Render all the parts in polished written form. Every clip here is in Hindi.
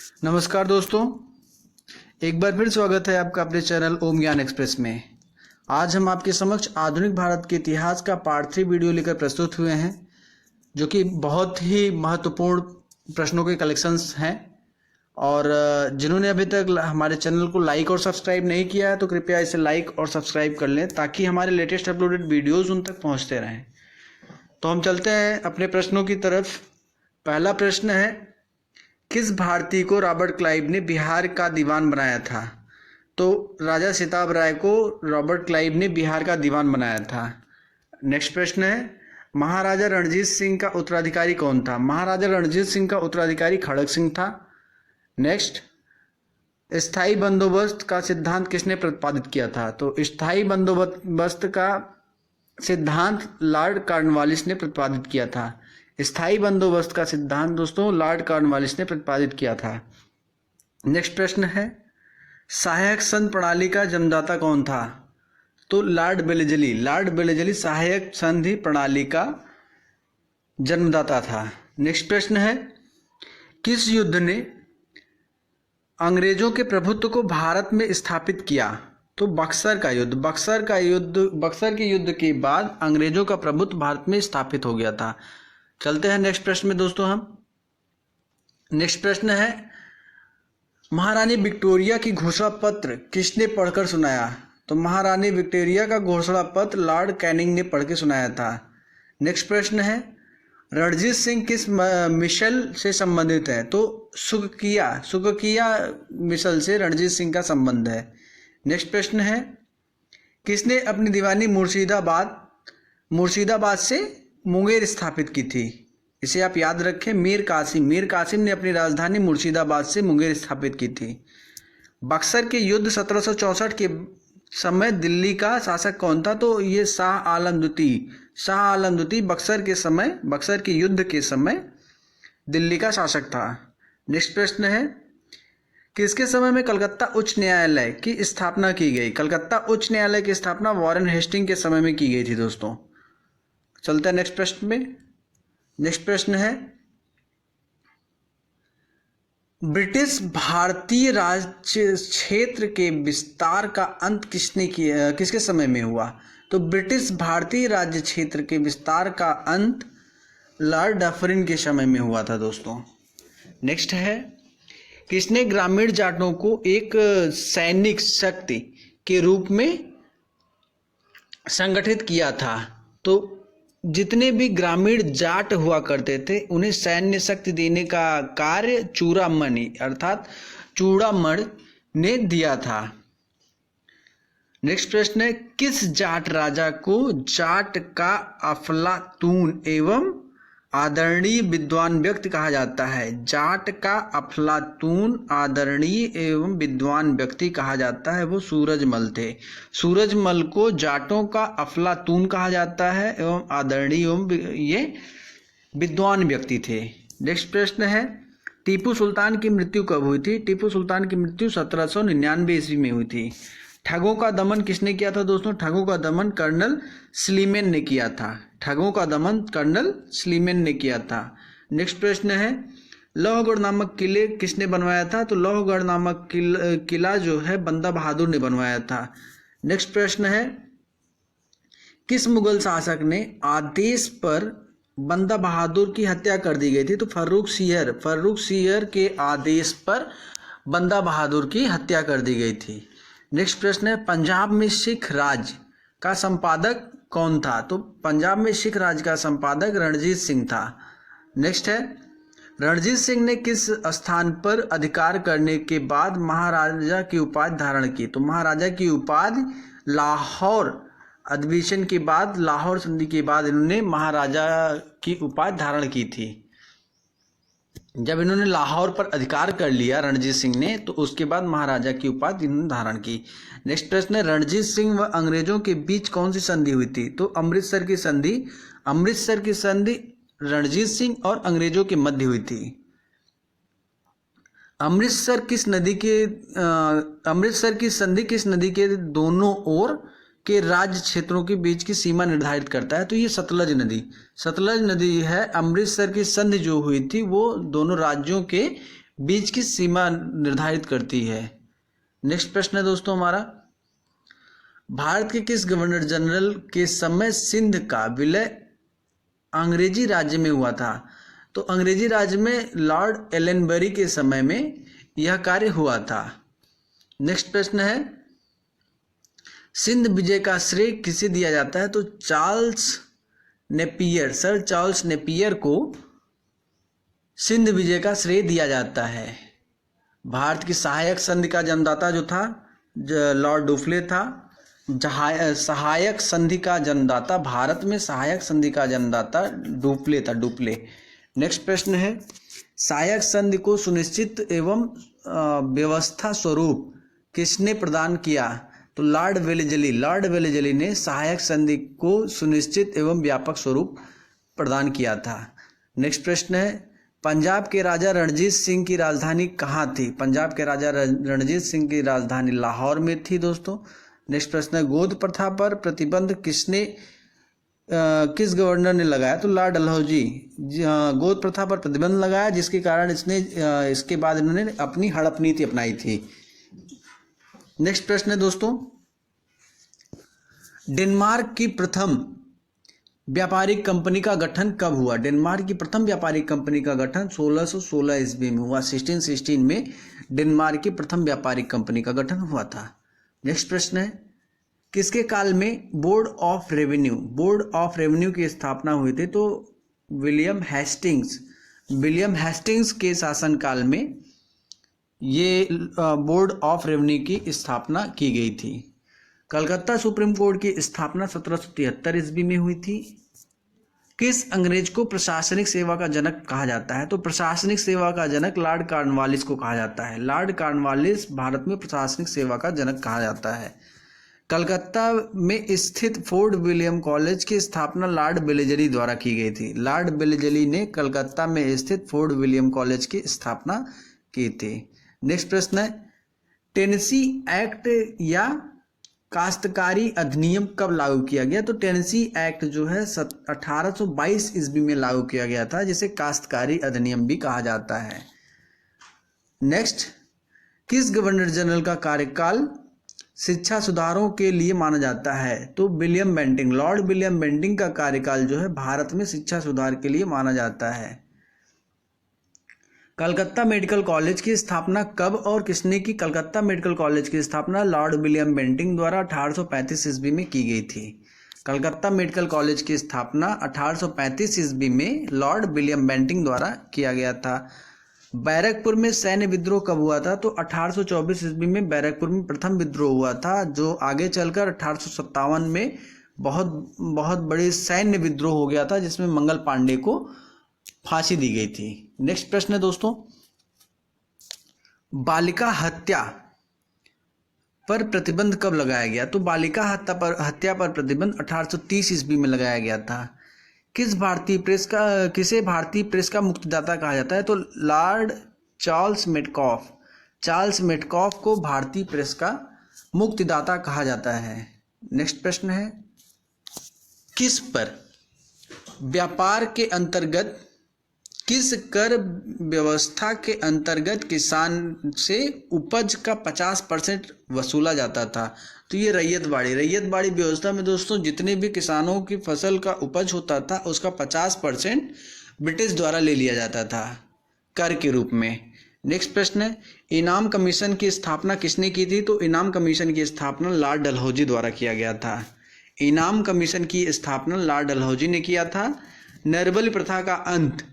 नमस्कार दोस्तों, एक बार फिर स्वागत है आपका अपने चैनल ओम ज्ञान एक्सप्रेस में। आज हम आपके समक्ष आधुनिक भारत के इतिहास का पार्ट 3 वीडियो लेकर प्रस्तुत हुए हैं, जो कि बहुत ही महत्वपूर्ण प्रश्नों के कलेक्शंस हैं। और जिन्होंने अभी तक हमारे चैनल को लाइक और सब्सक्राइब नहीं किया है तो कृपया इसे लाइक और सब्सक्राइब कर लें, ताकि हमारे लेटेस्ट अपलोडेड वीडियोज़ उन तक पहुँचते रहें। तो हम चलते हैं अपने प्रश्नों की तरफ। पहला प्रश्न है, किस भारतीय को रॉबर्ट क्लाइव ने बिहार का दीवान बनाया था? तो राजा सिताब राय को रॉबर्ट क्लाइव ने बिहार का दीवान बनाया था। नेक्स्ट प्रश्न है, महाराजा रणजीत सिंह का उत्तराधिकारी कौन था? महाराजा रणजीत सिंह का उत्तराधिकारी खड़ग सिंह था। नेक्स्ट, स्थायी बंदोबस्त का सिद्धांत किसने प्रतिपादित किया था? तो स्थायी बंदोबस्त का सिद्धांत लॉर्ड कॉर्नवालिस ने प्रतिपादित किया था। स्थायी बंदोबस्त का सिद्धांत दोस्तों लॉर्ड कॉर्नवालिस ने प्रतिपादित किया था। नेक्स्ट प्रश्न है, सहायक संघ प्रणाली का जन्मदाता कौन था? तो लॉर्ड बेलेजली सहायक संधि प्रणाली का जन्मदाता था। नेक्स्ट प्रश्न है, किस युद्ध ने अंग्रेजों के प्रभुत्व को भारत में स्थापित किया? तो बक्सर के युद्ध के बाद अंग्रेजों का प्रभुत्व भारत में स्थापित हो गया था। चलते हैं नेक्स्ट प्रश्न में दोस्तों हम। नेक्स्ट प्रश्न है, महारानी विक्टोरिया की घोषणा पत्र किसने पढ़कर सुनाया? तो महारानी विक्टोरिया का घोषणा पत्र लॉर्ड कैनिंग ने पढ़ के सुनाया था। नेक्स्ट प्रश्न है, रणजीत सिंह किस मिशन से संबंधित है? तो सुककिया मिशन से रणजीत सिंह का संबंध है। नेक्स्ट प्रश्न है, किसने अपनी दीवानी मुर्शिदाबाद से मुंगेर स्थापित की थी? इसे आप याद रखें, मीर कासिम ने अपनी राजधानी मुर्शिदाबाद से मुंगेर स्थापित की थी। बक्सर के युद्ध 1764 के समय दिल्ली का शासक कौन था? तो ये शाह आलम द्वितीय बक्सर के युद्ध के समय दिल्ली का शासक था। नेक्स्ट प्रश्न है, किसके समय में कलकत्ता उच्च न्यायालय की स्थापना की गई? कलकत्ता उच्च न्यायालय की स्थापना वॉरेन हेस्टिंग के समय में की गई थी दोस्तों। चलते हैं नेक्स्ट प्रश्न में। नेक्स्ट प्रश्न है, ब्रिटिश भारतीय राज्य क्षेत्र के विस्तार का अंत किसके समय में हुआ? तो ब्रिटिश भारतीय राज्य क्षेत्र के विस्तार का अंत लॉर्ड डफरिन के समय में हुआ था दोस्तों। नेक्स्ट है, किसने ग्रामीण जाटों को एक सैनिक शक्ति के रूप में संगठित किया था? तो जितने भी ग्रामीण जाट हुआ करते थे उन्हें सैन्य शक्ति देने का कार्य चूड़ामणि ने दिया था। नेक्स्ट प्रश्न है, किस जाट राजा को जाट का अफलातून एवं आदरणीय विद्वान व्यक्ति कहा जाता है? जाट का अफलातून आदरणीय एवं विद्वान व्यक्ति कहा जाता है, वो सूरजमल थे। सूरजमल को जाटों का अफलातून कहा जाता है एवं आदरणीय एवं ये विद्वान व्यक्ति थे। नेक्स्ट प्रश्न है, टीपू सुल्तान की मृत्यु कब हुई थी? टीपू सुल्तान की मृत्यु 1799 ईस्वी में हुई थी। ठगों का दमन किसने किया था दोस्तों? ठगों का दमन कर्नल स्लीमेन ने किया था। नेक्स्ट प्रश्न है, लौहगढ़ नामक किले किसने बनवाया था? तो लौहगढ़ नामक किला जो है बंदा बहादुर ने बनवाया था। नेक्स्ट प्रश्न है, किस मुगल शासक ने आदेश पर बंदा बहादुर की हत्या कर दी गई थी? तो फर्रुख सियर के आदेश पर बंदा बहादुर की हत्या कर दी गई थी। नेक्स्ट प्रश्न है, पंजाब में सिख राज का संपादक कौन था? तो पंजाब में सिख राज का संपादक रणजीत सिंह था। नेक्स्ट है, रणजीत सिंह ने किस स्थान पर अधिकार करने के बाद महाराजा की उपाधि धारण की? तो महाराजा की उपाधि लाहौर अधिवेशन के बाद, लाहौर संधि के बाद इन्होंने महाराजा की उपाधि धारण की थी। जब इन्होंने लाहौर पर अधिकार कर लिया रणजीत सिंह ने, तो उसके बाद महाराजा की उपाधि इन्होंने धारण की। नेक्स्ट प्रश्न है, रणजीत सिंह व अंग्रेजों के बीच कौन सी संधि हुई थी? तो अमृतसर की संधि रणजीत सिंह और अंग्रेजों के मध्य हुई थी। अमृतसर की संधि किस नदी के दोनों ओर के राज्य क्षेत्रों के बीच की सीमा निर्धारित करता है? तो ये सतलज नदी है। अमृतसर की संधि जो हुई थी वो दोनों राज्यों के बीच की सीमा निर्धारित करती है। नेक्स्ट प्रश्न है दोस्तों हमारा, भारत के किस गवर्नर जनरल के समय सिंध का विलय अंग्रेजी राज्य में हुआ था? तो अंग्रेजी राज्य में लॉर्ड एलनबरी के समय में यह कार्य हुआ था। नेक्स्ट प्रश्न है, सिंध विजय का श्रेय किसे दिया जाता है? तो Charles Napier, sir Charles Napier को सिंध विजय का श्रेय दिया जाता है। भारत की सहायक संधि का जन्मदाता जो था लॉर्ड डुफ्ले था। सहायक संधि का जन्मदाता, भारत में सहायक संधि का जन्मदाता डुफ्ले था, डुफ्ले। नेक्स्ट प्रश्न है, सहायक संधि को सुनिश्चित एवं व्यवस्था स्वरूप किसने प्रदान किया? तो लॉर्ड वेलेजली ने सहायक संधि को सुनिश्चित एवं व्यापक स्वरूप प्रदान किया था। नेक्स्ट प्रश्न है, पंजाब के राजा रणजीत सिंह की राजधानी कहाँ थी? पंजाब के राजा रणजीत सिंह की राजधानी लाहौर में थी दोस्तों। नेक्स्ट प्रश्न है, गोद प्रथा पर प्रतिबंध किस गवर्नर ने लगाया? तो लॉर्ड डलहौजी। गोद प्रथा पर प्रतिबंध लगाया, जिसके कारण इसके बाद इन्होंने अपनी हड़प नीति अपनाई थी। नेक्स्ट प्रश्न है दोस्तों, डेनमार्क की प्रथम व्यापारिक कंपनी का गठन कब हुआ? डेनमार्क की प्रथम व्यापारिक कंपनी का गठन 1616 ईस्वी में हुआ। 1616 में डेनमार्क की प्रथम व्यापारिक कंपनी का गठन हुआ था। नेक्स्ट प्रश्न है, किसके काल में बोर्ड ऑफ रेवेन्यू की स्थापना हुई थी? तो विलियम हेस्टिंग्स के शासनकाल में ये बोर्ड ऑफ रेवेन्यू की स्थापना की गई थी। कलकत्ता सुप्रीम कोर्ट की स्थापना 1773 ईस्वी में हुई थी। किस अंग्रेज को प्रशासनिक सेवा का जनक कहा जाता है? तो प्रशासनिक सेवा का जनक लॉर्ड कॉर्नवालिस को कहा जाता है। लॉर्ड कॉर्नवालिस भारत में प्रशासनिक सेवा का जनक कहा जाता है। कलकत्ता में स्थित फोर्ट विलियम कॉलेज की स्थापना लॉर्ड वेलेजली द्वारा की गई थी। लॉर्ड वेलेजली ने कलकत्ता में स्थित फोर्ट विलियम कॉलेज की स्थापना की थी। नेक्स्ट प्रश्न है, टेनेसी एक्ट या काश्तकारी अधिनियम कब लागू किया गया? तो टेनेसी एक्ट जो है 1822 ईस्वी में लागू किया गया था, जिसे काश्तकारी अधिनियम भी कहा जाता है। नेक्स्ट, किस गवर्नर जनरल का कार्यकाल शिक्षा सुधारों के लिए माना जाता है? तो William Bentinck, Lord William Bentinck का कार्यकाल जो है भारत में शिक्षा सुधार के लिए माना जाता है। कलकत्ता मेडिकल कॉलेज की स्थापना कब और किसने की? कलकत्ता मेडिकल कॉलेज की स्थापना लॉर्ड विलियम बेंटिंग द्वारा 1835 ईस्वी में की गई थी। कलकत्ता मेडिकल कॉलेज की स्थापना 1835 ईस्वी में लॉर्ड विलियम बेंटिंग द्वारा किया गया था। बैरकपुर में सैन्य विद्रोह कब हुआ था? तो 1824 ईस्वी में बैरकपुर में प्रथम विद्रोह हुआ था, जो आगे चलकर 1857 में बहुत बड़ी सैन्य विद्रोह हो गया था, जिसमें मंगल पांडे को फांसी दी गई थी। नेक्स्ट प्रश्न है दोस्तों, बालिका हत्या पर प्रतिबंध कब लगाया गया? तो बालिका हत्या पर प्रतिबंध 1830 ईस्वी में लगाया गया था। किसे भारतीय प्रेस का मुक्तिदाता कहा जाता है? तो लॉर्ड चार्ल्स मेटकॉफ को भारतीय प्रेस का मुक्तिदाता कहा जाता है। नेक्स्ट प्रश्न है, किस पर व्यापार के अंतर्गत किस कर व्यवस्था के अंतर्गत किसान से उपज का 50% वसूला जाता था? तो ये रैयत बाड़ी व्यवस्था में दोस्तों जितने भी किसानों की फसल का उपज होता था उसका 50% ब्रिटिश द्वारा ले लिया जाता था कर के रूप में। नेक्स्ट प्रश्न है, इनाम कमीशन की स्थापना किसने की थी? तो इनाम कमीशन की स्थापना लॉर्ड डलहौजी द्वारा किया गया था। इनाम कमीशन की स्थापना लॉर्ड डलहौजी ने किया था। नरबली प्रथा का अंत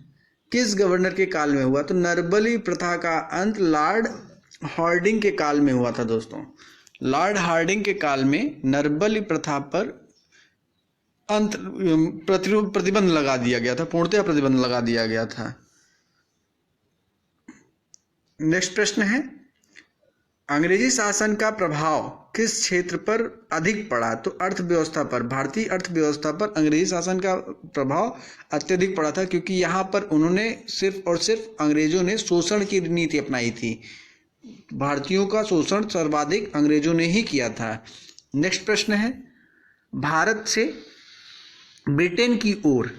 किस गवर्नर के काल में हुआ? तो नरबली प्रथा का अंत लॉर्ड हार्डिंग के काल में हुआ था दोस्तों। लॉर्ड हार्डिंग के काल में नरबली प्रथा पर प्रतिबंध लगा दिया गया था, पूर्णतः प्रतिबंध लगा दिया गया था। नेक्स्ट प्रश्न है, अंग्रेजी शासन का प्रभाव किस क्षेत्र पर अधिक पड़ा? तो अर्थव्यवस्था पर, भारतीय अर्थव्यवस्था पर अंग्रेजी शासन का प्रभाव अत्यधिक पड़ा था, क्योंकि यहाँ पर उन्होंने सिर्फ और सिर्फ अंग्रेजों ने शोषण की नीति अपनाई थी। भारतीयों का शोषण सर्वाधिक अंग्रेजों ने ही किया था। नेक्स्ट प्रश्न है, भारत से ब्रिटेन की ओर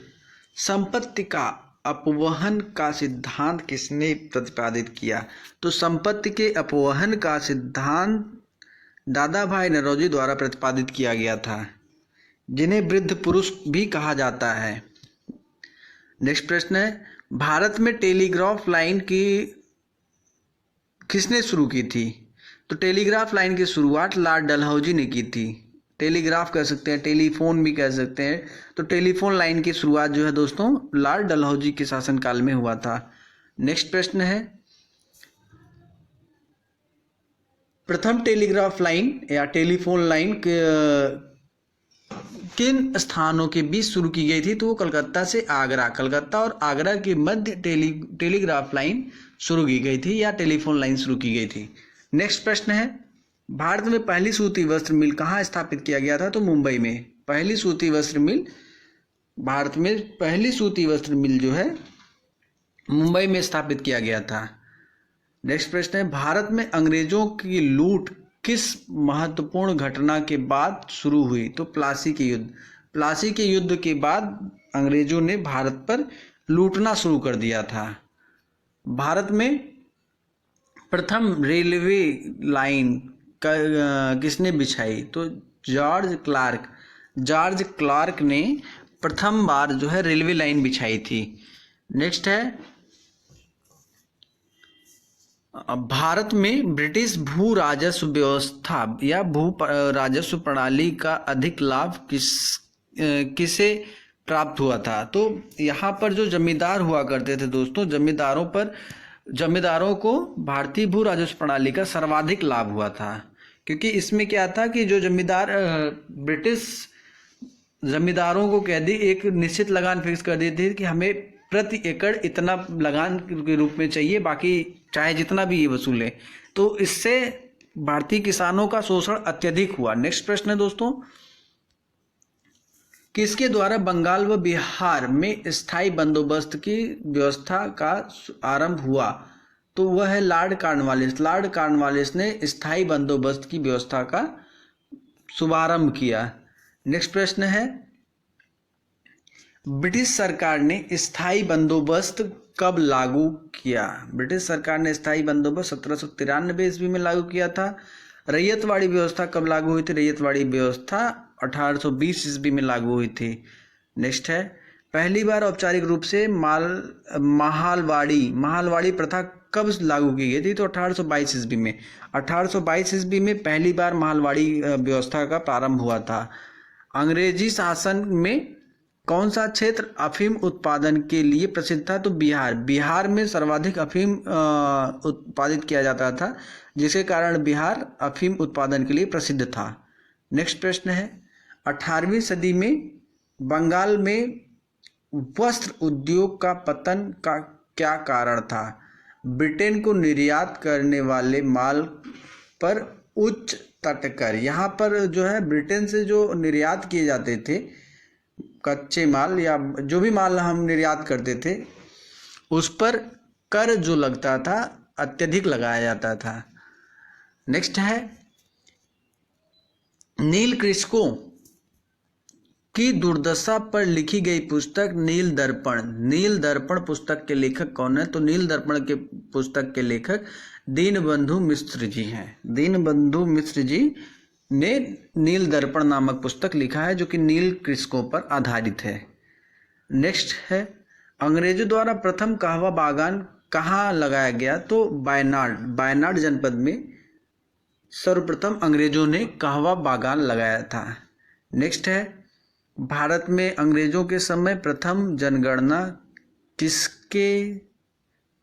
संपत्ति का अपवहन का सिद्धांत किसने प्रतिपादित किया? तो संपत्ति के अपवहन का सिद्धांत दादा भाई नौरोजी द्वारा प्रतिपादित किया गया था, जिन्हें वृद्ध पुरुष भी कहा जाता है। नेक्स्ट प्रश्न है, भारत में टेलीग्राफ लाइन की किसने शुरू की थी? तो टेलीग्राफ लाइन की शुरुआत लॉर्ड डलहौजी ने की थी। टेलीग्राफ कह सकते हैं, टेलीफोन भी कह सकते हैं। तो टेलीफोन लाइन की शुरुआत जो है दोस्तों लॉर्ड डलहौजी के शासनकाल में हुआ था। नेक्स्ट प्रश्न है, प्रथम टेलीग्राफ लाइन या टेलीफोन लाइन किन स्थानों के बीच शुरू की गई थी? तो वो कलकत्ता से आगरा, कलकत्ता और आगरा के मध्य टेलीग्राफ लाइन शुरू की गई थी या टेलीफोन लाइन शुरू की गई थी। नेक्स्ट प्रश्न है, भारत में पहली सूती वस्त्र मिल कहाँ स्थापित किया गया था? तो मुंबई में। पहली सूती वस्त्र मिल, भारत में पहली सूती वस्त्र मिल जो है मुंबई में स्थापित किया गया था। नेक्स्ट प्रश्न है, भारत में अंग्रेजों की लूट किस महत्वपूर्ण घटना के बाद शुरू हुई? तो प्लासी के युद्ध। प्लासी के युद्ध के बाद अंग्रेजों ने भारत पर लूटना शुरू कर दिया था। भारत में प्रथम रेलवे लाइन किसने बिछाई? तो जॉर्ज क्लार्क ने प्रथम बार जो है रेलवे लाइन बिछाई थी। नेक्स्ट है, भारत में ब्रिटिश भू राजस्व व्यवस्था या भू राजस्व प्रणाली का अधिक लाभ किसे प्राप्त हुआ था? तो यहाँ पर जो जमींदार हुआ करते थे दोस्तों, जमींदारों को भारतीय भू राजस्व प्रणाली का सर्वाधिक लाभ हुआ था, क्योंकि इसमें क्या था कि जो जमींदार ब्रिटिश जमींदारों को कह दी, एक निश्चित लगान फिक्स कर दी थी कि हमें प्रति एकड़ इतना लगान के रूप में चाहिए, बाकी चाहे जितना भी ये वसूले। तो इससे भारतीय किसानों का शोषण अत्यधिक हुआ। नेक्स्ट प्रश्न है दोस्तों, किसके द्वारा बंगाल व बिहार में स्थायी बंदोबस्त की व्यवस्था का आरंभ हुआ? तो वह है लॉर्ड कॉर्नवालिस। लॉर्ड कॉर्नवालिस ने स्थायी बंदोबस्त की व्यवस्था का शुभारंभ किया। नेक्स्ट प्रश्न है, ब्रिटिश सरकार ने स्थायी बंदोबस्त कब लागू किया? ब्रिटिश सरकार ने स्थायी बंदोबस्त 1793 ईस्वी में लागू किया था। रैयतवाड़ी व्यवस्था कब लागू हुई थी? रैयतवाड़ी व्यवस्था 1820 ईस्वी में लागू हुई थी। नेक्स्ट है, पहली बार औपचारिक रूप से महालवाड़ी प्रथा कब लागू की गई थी? तो 1822 ईस्वी में। 1822 ईस्वी में पहली बार महालवाड़ी व्यवस्था का प्रारंभ हुआ था। अंग्रेजी शासन में कौन सा क्षेत्र अफीम उत्पादन के लिए प्रसिद्ध था? तो बिहार में सर्वाधिक अफीम उत्पादित किया जाता था, जिसके कारण बिहार अफीम उत्पादन के लिए प्रसिद्ध था। नेक्स्ट प्रश्न है, 18वीं सदी में बंगाल में वस्त्र उद्योग का पतन का क्या कारण था? ब्रिटेन को निर्यात करने वाले माल पर उच्च तटकर। यहाँ पर जो है ब्रिटेन से जो निर्यात किए जाते थे कच्चे माल या जो भी माल हम निर्यात करते थे, उस पर कर जो लगता था अत्यधिक लगाया जाता था। नेक्स्ट है, नील कृषकों की दुर्दशा पर लिखी गई पुस्तक नील दर्पण पुस्तक के लेखक कौन है? तो नील दर्पण के पुस्तक के लेखक दीनबंधु मिश्र जी हैं। दीनबंधु मिश्र जी ने नील दर्पण नामक पुस्तक लिखा है, जो कि नील कृषकों पर आधारित है। नेक्स्ट है, अंग्रेजों द्वारा प्रथम कहवा बागान कहाँ लगाया गया? तो वायनाड जनपद में सर्वप्रथम अंग्रेजों ने कहवा बागान लगाया था। नेक्स्ट है, भारत में अंग्रेजों के समय प्रथम जनगणना किसके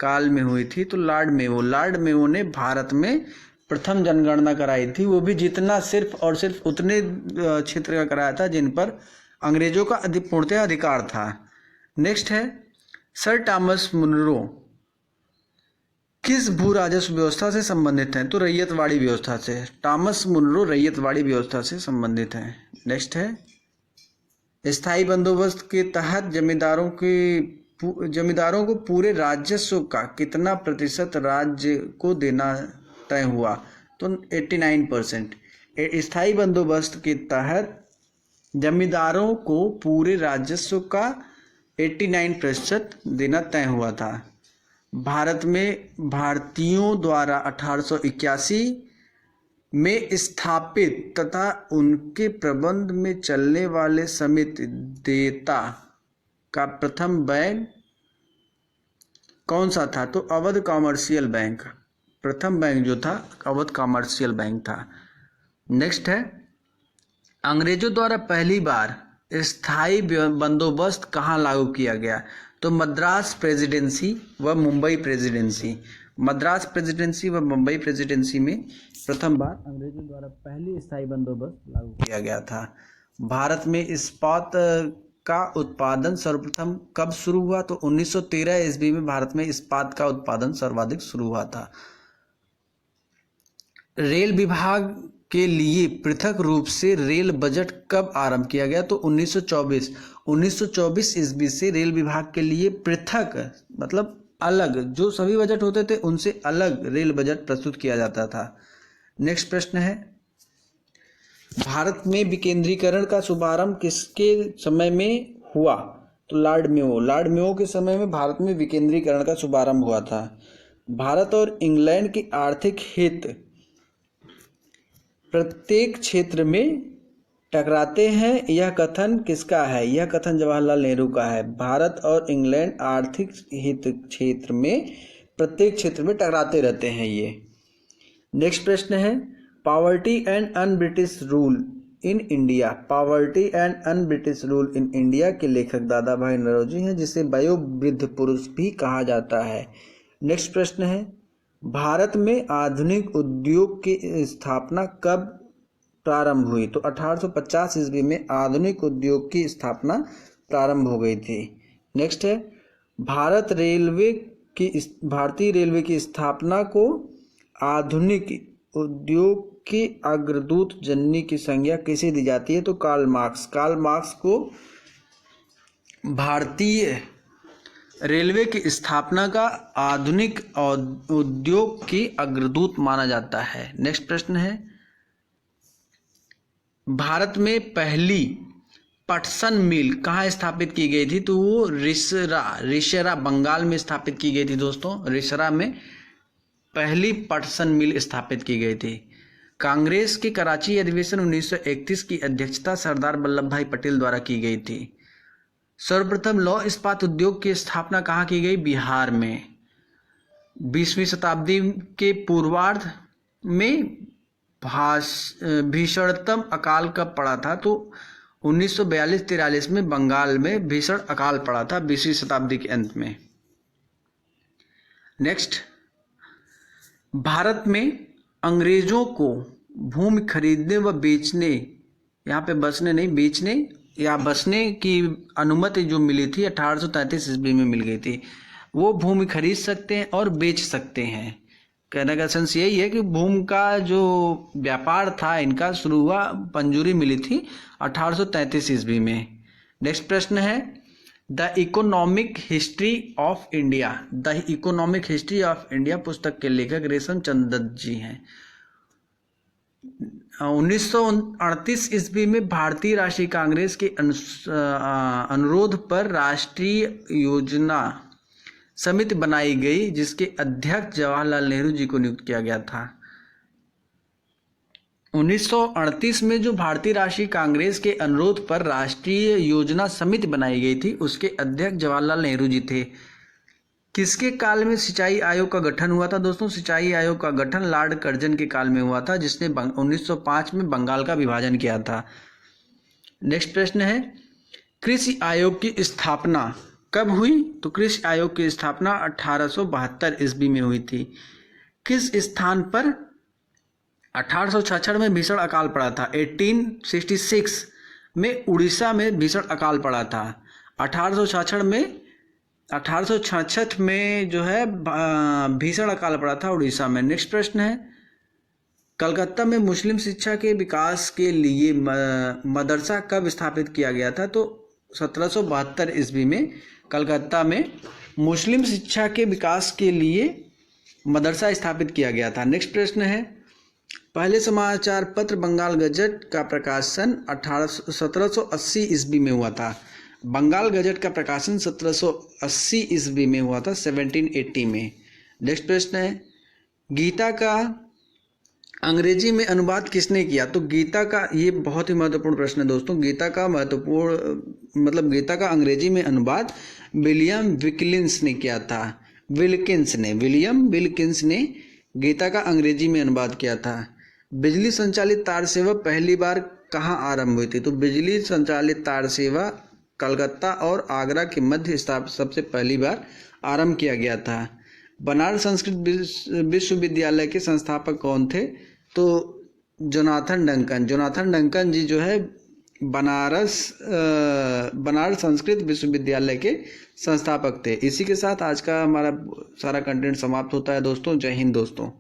काल में हुई थी? तो लॉर्ड मेवो ने भारत में प्रथम जनगणना कराई थी, वो भी जितना सिर्फ और सिर्फ उतने क्षेत्र का कराया था जिन पर अंग्रेजों का पूर्णतः अधिकार था। नेक्स्ट है, सर टॉमस मुनरो किस भू राजस्व व्यवस्था से संबंधित हैं? तो रैयतवाड़ी व्यवस्था से। टॉमस मुनरो रैयतवाड़ी व्यवस्था से संबंधित हैं। नेक्स्ट है, स्थायी बंदोबस्त के तहत जमींदारों को पूरे राजस्व का कितना प्रतिशत राज्य को देना तय हुआ? तो 89%। स्थायी बंदोबस्त के तहत जमींदारों को पूरे राजस्व का 89% देना तय हुआ था। भारत में भारतीयों द्वारा 1881 में स्थापित तथा उनके प्रबंध में चलने वाले समिति देता का प्रथम बैंक कौन सा था? तो अवध कॉमर्शियल बैंक। प्रथम बैंक जो था अवध कॉमर्शियल बैंक था। नेक्स्ट है, अंग्रेजों द्वारा पहली बार स्थायी बंदोबस्त कहाँ लागू किया गया? तो मद्रास प्रेसिडेंसी व मुंबई प्रेसिडेंसी। मद्रास प्रेसिडेंसी व मुंबई प्रेसिडेंसी में प्रथम बार अंग्रेजों द्वारा पहली स्थायी बंदोबस्त लागू किया गया था। भारत में इस्पात का उत्पादन सर्वप्रथम कब शुरू हुआ? तो 1913 ईस्वी में भारत में इस्पात का उत्पादन सर्वाधिक शुरू हुआ था। रेल विभाग के लिए पृथक रूप से रेल बजट कब आरंभ किया गया? तो 1924 ईस्वी से रेल विभाग के लिए पृथक मतलब अलग, जो सभी बजट होते थे उनसे अलग रेल बजट प्रस्तुत किया जाता था। नेक्स्ट प्रश्न है, भारत में विकेंद्रीकरण का शुभारंभ किसके समय में हुआ? तो लॉर्ड मेयो के समय में भारत में विकेंद्रीकरण का शुभारंभ हुआ था। भारत और इंग्लैंड के आर्थिक हित प्रत्येक क्षेत्र में टकराते हैं, यह कथन किसका है? यह कथन जवाहरलाल नेहरू का है। भारत और इंग्लैंड आर्थिक हित क्षेत्र में प्रत्येक क्षेत्र में टकराते रहते हैं ये। नेक्स्ट प्रश्न है, poverty and un British rule in India. Poverty and un British rule in India के लेखक दादा भाई नौरोजी हैं, जिसे वयोवृद्ध पुरुष भी कहा जाता है। नेक्स्ट प्रश्न है, भारत में आधुनिक उद्योग की स्थापना कब प्रारंभ हुई? तो 1850 ईस्वी में आधुनिक उद्योग की स्थापना प्रारंभ हो गई थी। नेक्स्ट है, भारतीय रेलवे की स्थापना को आधुनिक उद्योग के अग्रदूत जननी की संज्ञा किसे दी जाती है? तो कार्ल मार्क्स को भारतीय रेलवे की स्थापना का आधुनिक उद्योग की अग्रदूत माना जाता है। नेक्स्ट प्रश्न है, भारत में पहली पटसन मिल कहाँ स्थापित की गई थी? तो वो रिसरा बंगाल में स्थापित की गई थी दोस्तों। रिसरा में पहली पटसन मिल स्थापित की गई थी। कांग्रेस के कराची अधिवेशन 1931 की अध्यक्षता सरदार वल्लभ भाई पटेल द्वारा की गई थी। सर्वप्रथम लौह इस्पात उद्योग की स्थापना कहाँ की गई? बिहार में। 20वीं शताब्दी के पूर्वार्ध में भीषणतम अकाल कब पड़ा था? तो 1942-43 में बंगाल में भीषण अकाल पड़ा था 20वीं शताब्दी के अंत में। नेक्स्ट, भारत में अंग्रेजों को भूमि खरीदने व बेचने, यहाँ पे बसने नहीं बेचने या बसने की अनुमति जो मिली थी 1833 ईस्वी में मिल गई थी। वो भूमि खरीद सकते हैं और बेच सकते हैं। कहने का सेंस यही है कि भूमि का जो व्यापार था इनका शुरू हुआ, मंजूरी मिली थी 1833 ईस्वी में। नेक्स्ट प्रश्न है, the economic history of India. The economic history of India पुस्तक के लेखक रेशम चंद्र दत्त जी हैं। 1938 ईस्वी में भारतीय राष्ट्रीय कांग्रेस के अनुरोध पर राष्ट्रीय योजना समिति बनाई गई, जिसके अध्यक्ष जवाहरलाल नेहरू जी को नियुक्त किया गया था। 1938 में जो भारतीय राष्ट्रीय कांग्रेस के अनुरोध पर राष्ट्रीय योजना समिति बनाई गई थी, उसके अध्यक्ष जवाहरलाल नेहरू जी थे। किसके काल में सिंचाई आयोग का गठन हुआ था दोस्तों? सिंचाई आयोग का गठन लॉर्ड कर्जन के काल में हुआ था, जिसने 1905 में बंगाल का विभाजन किया था। नेक्स्ट प्रश्न है, कृषि आयोग की स्थापना कब हुई? तो कृषि आयोग की स्थापना 1872 ईस्वी में हुई थी। किस स्थान पर 1866 में भीषण अकाल पड़ा था? 1866 में उड़ीसा में भीषण अकाल पड़ा था। 1866 में जो है भीषण अकाल पड़ा था उड़ीसा में। नेक्स्ट प्रश्न है, कलकत्ता में मुस्लिम शिक्षा के विकास के लिए मदरसा कब स्थापित किया गया था? तो 1772 ईस्वी में कलकत्ता में मुस्लिम शिक्षा के विकास के लिए मदरसा स्थापित किया गया था। नेक्स्ट प्रश्न है, पहले समाचार पत्र बंगाल गजट का प्रकाशन 1780 ईस्वी में हुआ था। बंगाल गजट का प्रकाशन 1780 ईस्वी में हुआ था, 1780 में। नेक्स्ट प्रश्न है, गीता का अंग्रेजी में अनुवाद किसने किया? तो गीता का, ये बहुत ही महत्वपूर्ण प्रश्न है दोस्तों। गीता का गीता का अंग्रेजी में अनुवाद विलियम विल्किंस ने किया था। विलियम विल्किंस ने गीता का अंग्रेजी में अनुवाद किया था। बिजली संचालित तार सेवा पहली बार कहाँ आरंभ हुई थी? तो बिजली संचालित तार सेवा कलकत्ता और आगरा के मध्य सबसे पहली बार आरंभ किया गया था। बनारस संस्कृत विश्वविद्यालय के संस्थापक कौन थे? तो जोनाथन डंकन जी जो है बनारस संस्कृत विश्वविद्यालय के संस्थापक थे। इसी के साथ आज का हमारा सारा कंटेंट समाप्त होता है दोस्तों। जय हिंद दोस्तों।